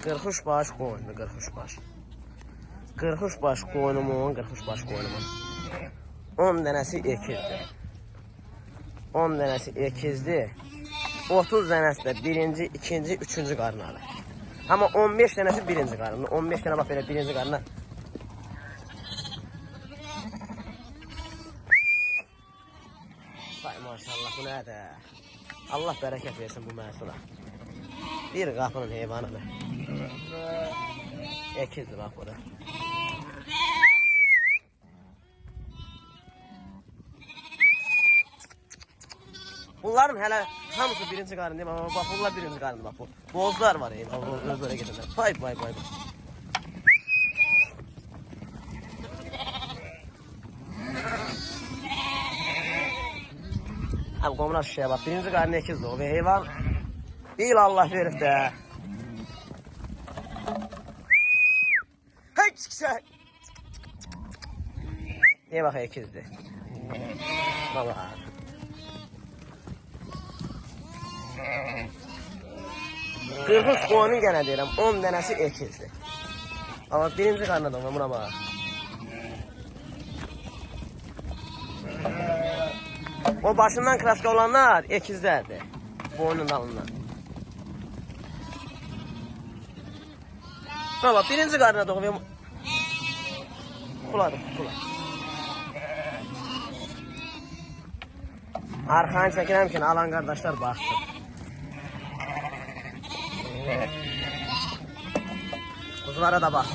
43 baş qoyunlu, 43 baş. 43 baş qoyunumun, 43 baş qoyunumun. 10 dənəsi ekizdir. 10 dənəsi ekizdir. 30 dənəsi də birinci, ikinci, üçüncü qarnalı. Amma 15 dənəsi birinci qarnalı. 15 dənə bax belə birinci qarnalı. Vay maşallah, bu nədir? Allah bərəkət versin bu məhsula. Bir qapının heyvanıdır. Ekizdir bax bu da. Bunların hələ hamısı birinci qarın deyim, amma bax bunlar birinci qarın bax bu. Bozlar var ey, öz böyle gedirlər. Vay vay vay. Abi qomlar şişəyə bax, birinci qarın ekizdir o ve heyvan değil Allah verib də. Hey çıksa. Niye bak ekizdir. Valla. Qırxız qoyunun gene deyirəm, 10 dənəsi ekizdir. Amma birinci qarnadan var, buna bax. O başından kraska olanlar ekizlərdir. Boynun dalından. Buna bax, birinci qarna doğum. Kuladır, kula. Arxanı çəkirəm ki, alan qardaşlar baxsın. Kuzulara da bax.